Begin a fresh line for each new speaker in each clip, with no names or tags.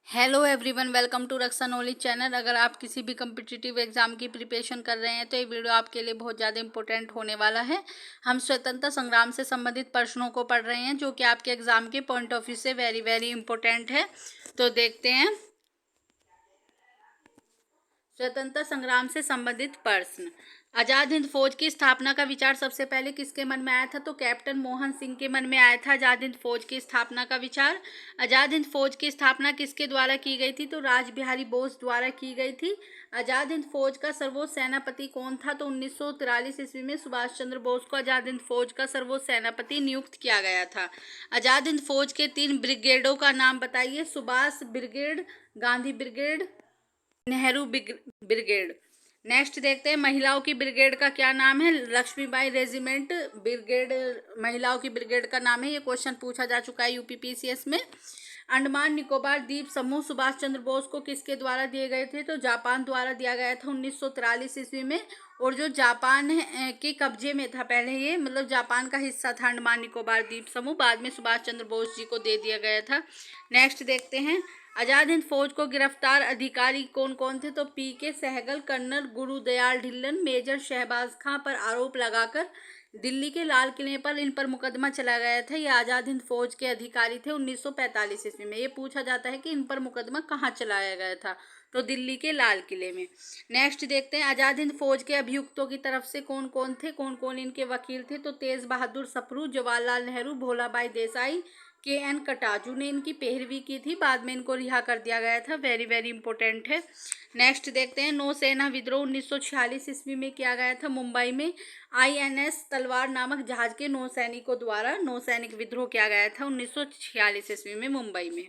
Hello everyone, welcome to Raksha knowledge channel. अगर आप किसी भी कम्पिटिटिव एग्जाम की प्रिपरेशन कर रहे हैं तो ये वीडियो आपके लिए बहुत ज़्यादा इंपॉर्टेंट होने वाला है। हम स्वतंत्रता संग्राम से संबंधित प्रश्नों को पढ़ रहे हैं जो कि आपके एग्जाम के पॉइंट ऑफ व्यू से वेरी वेरी इंपॉर्टेंट है। तो देखते हैं स्वतंत्रता संग्राम से संबंधित प्रश्न। आजाद हिंद फौज की स्थापना का विचार सबसे पहले किसके मन में आया था? तो कैप्टन मोहन सिंह के मन में आया था आजाद हिंद फौज की स्थापना का विचार। आजाद हिंद फौज की स्थापना किसके द्वारा की गई थी? तो राज बिहारी बोस द्वारा की गई थी। आजाद हिंद फौज का सर्वोच्च सेनापति कौन था? तो 1943 ईस्वी में सुभाष चंद्र बोस को आजाद हिंद फौज का सर्वोच्च सेनापति नियुक्त किया गया था। आजाद हिंद फौज के 3 ब्रिगेडों का नाम बताइए। Subhash brigade, Gandhi brigade, Nehru brigade. Next देखते हैं महिलाओं की ब्रिगेड का क्या नाम है? लक्ष्मीबाई रेजिमेंट ब्रिगेड महिलाओं की ब्रिगेड का नाम है। ये क्वेश्चन पूछा जा चुका है यूपीपीसीएस में। अंडमान निकोबार द्वीप समूह सुभाष चंद्र बोस को किसके द्वारा दिए गए थे? तो जापान द्वारा दिया गया था 1943 ईस्वी में। और जो जापान के कब्जे में था पहले, ये मतलब जापान का हिस्सा था अंडमान निकोबार द्वीप समूह, बाद में सुभाष चंद्र बोस जी को दे दिया गया था। नेक्स्ट देखते हैं आजाद हिंद फौज को गिरफ्तार अधिकारी कौन कौन थे? तो पीके सहगल, कर्नल गुरुदयाल ढिल्लन, मेजर शहबाज खां पर आरोप लगाकर दिल्ली के लाल किले पर इन पर मुकदमा चला गया था। ये आजाद हिंद फौज के अधिकारी थे 1945 ईस्वी में। ये पूछा जाता है कि इन पर मुकदमा कहाँ चलाया गया था? तो दिल्ली के लाल किले में। नेक्स्ट देखते हैं आजाद हिंद फौज के अभियुक्तों की तरफ से कौन कौन थे, कौन कौन इनके वकील थे? तो तेज बहादुर सप्रू, जवाहरलाल नेहरू, भोलाबाई देसाई, KN कटाजू ने इनकी पैरवी की थी। बाद में इनको रिहा कर दिया गया था। वेरी वेरी इंपॉर्टेंट है। नेक्स्ट देखते हैं नौसेना विद्रोह 1946 ईस्वी में किया गया था मुंबई में। INS तलवार नामक जहाज के नौसैनिकों द्वारा नौसैनिक विद्रोह किया गया था 1946 ईस्वी में मुंबई में।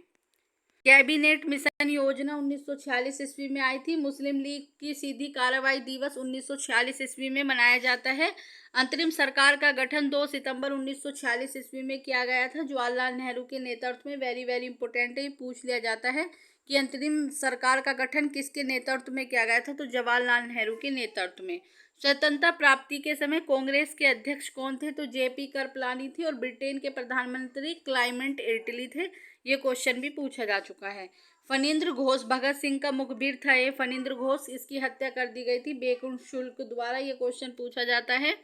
कैबिनेट मिशन योजना 1946 ईस्वी में आई थी। मुस्लिम लीग की सीधी कार्रवाई दिवस 1946 ईस्वी में मनाया जाता है। अंतरिम सरकार का गठन 2 सितंबर 1946 ईस्वी में किया गया था जवाहरलाल नेहरू के नेतृत्व में। वेरी वेरी इंपॉर्टेंट है, पूछ लिया जाता है कि अंतरिम सरकार का गठन किसके नेतृत्व में किया गया था? तो जवाहरलाल नेहरू के नेतृत्व में। स्वतंत्रता प्राप्ति के समय कांग्रेस के अध्यक्ष कौन थे? तो JP कृपलानी थी। और ब्रिटेन के प्रधानमंत्री क्लाइमेट एटली थे। ये क्वेश्चन भी पूछा जा चुका है। फणींद्र घोष भगत सिंह का मुखबिर था। ये फणींद्र घोष, इसकी हत्या कर दी गई थी बेकुंठ शुल्क द्वारा। ये क्वेश्चन पूछा जाता है।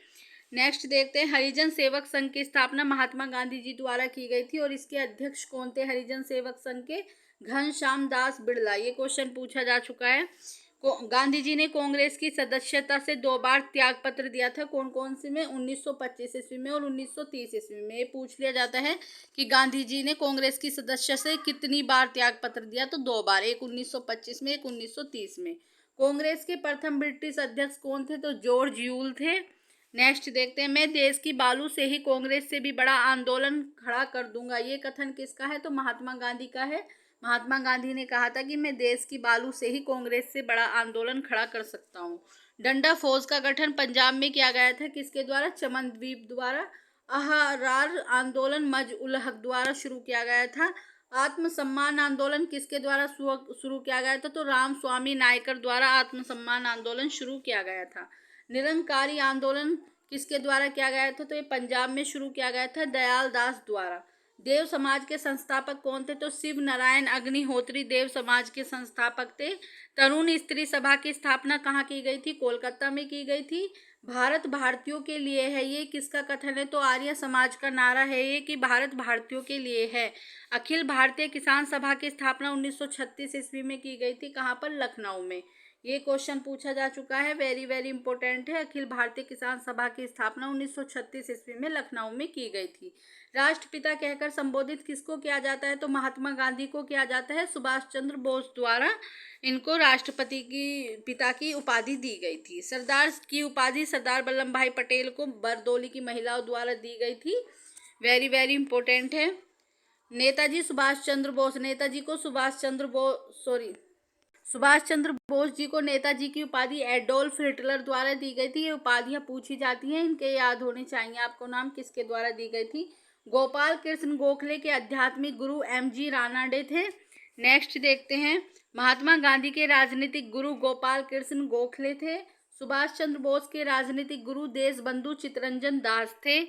नेक्स्ट देखते हैं हरिजन सेवक संघ की स्थापना महात्मा गांधी जी द्वारा की गई थी। और इसके अध्यक्ष कौन थे हरिजन सेवक संघ के? घनश्याम दास बिड़ला। ये क्वेश्चन पूछा जा चुका है। गांधी जी ने कांग्रेस की सदस्यता से 2 बार त्याग पत्र दिया था। कौन कौन से में? 1925 ईस्वी में और 1930 ईस्वी में। ये पूछ लिया जाता है कि गांधी जी ने कांग्रेस की सदस्य से कितनी बार त्याग पत्र दिया? तो 2 बार, एक 1925 में, एक 1930 में। कांग्रेस के प्रथम ब्रिटिश अध्यक्ष कौन थे? तो जॉर्ज यूल थे। नेक्स्ट देखते हैं मैं देश की बालू से ही कांग्रेस से भी बड़ा आंदोलन खड़ा कर दूंगा। ये कथन किसका है? तो महात्मा गांधी का है। महात्मा गांधी ने कहा था कि मैं देश की बालू से ही कांग्रेस से बड़ा आंदोलन खड़ा कर सकता हूँ। डंडा फौज का गठन पंजाब में किया गया था किसके द्वारा? चमन द्वीप द्वारा। अहरार आंदोलन मज उल हक द्वारा शुरू किया गया था। आत्मसम्मान आंदोलन किसके द्वारा शुरू किया गया था? तो राम स्वामी नायकर द्वारा आत्मसम्मान आंदोलन शुरू किया गया था। निरंकारी आंदोलन किसके द्वारा किया गया था? तो ये पंजाब में शुरू किया गया था दयाल दास द्वारा। देव समाज के संस्थापक कौन थे? तो शिव नारायण अग्निहोत्री देव समाज के संस्थापक थे। तरुण स्त्री सभा की स्थापना कहाँ की गई थी? कोलकाता में की गई थी। भारत भारतीयों के लिए है, ये किसका कथन है? तो आर्य समाज का नारा है ये कि भारत भारतीयों के लिए है। अखिल भारतीय किसान सभा की स्थापना 1936 ईस्वी में की गई थी। कहाँ पर? लखनऊ में। ये क्वेश्चन पूछा जा चुका है। वेरी वेरी इंपॉर्टेंट है। अखिल भारतीय किसान सभा की स्थापना 1936 ईस्वी में लखनऊ में की गई थी। राष्ट्रपिता कहकर संबोधित किसको किया जाता है? तो महात्मा गांधी को किया जाता है सुभाष चंद्र बोस द्वारा। इनको राष्ट्रपति की पिता की उपाधि दी गई थी। सरदार की उपाधि सरदार वल्लभ भाई पटेल को बरदौली की महिलाओं द्वारा दी गई थी। वेरी वेरी इंपॉर्टेंट है। नेताजी सुभाष चंद्र बोस, नेताजी को सुभाष चंद्र बोस जी को नेताजी की उपाधि एडोल्फ हिटलर द्वारा दी गई थी। ये उपाधियां पूछी जाती हैं, इनके याद होने चाहिए आपको। नाम किसके द्वारा दी गई थी? गोपाल कृष्ण गोखले के आध्यात्मिक गुरु MG रानाडे थे। नेक्स्ट देखते हैं महात्मा गांधी के राजनीतिक गुरु गोपाल कृष्ण गोखले थे। सुभाष चंद्र बोस के राजनीतिक गुरु देशबंधु चित्तरंजन दास थे।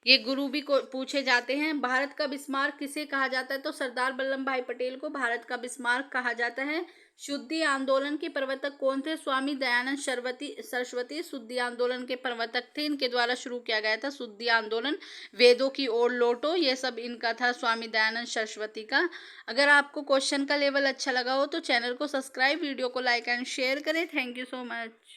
ये गुरु भी को पूछे जाते हैं। भारत का बिस्मार्क किसे कहा जाता है? तो सरदार वल्लभ भाई पटेल को भारत का बिस्मार्क कहा जाता है। शुद्धि आंदोलन के प्रवर्तक कौन थे? स्वामी दयानंद सरस्वती शुद्धि आंदोलन के प्रवर्तक थे। इनके द्वारा शुरू किया गया था शुद्धि आंदोलन। वेदों की ओर लौटो, ये सब इनका था, स्वामी दयानंद सरस्वती का। अगर आपको क्वेश्चन का लेवल अच्छा लगा हो तो चैनल को सब्सक्राइब, वीडियो को लाइक एंड शेयर करें। Thank you so much.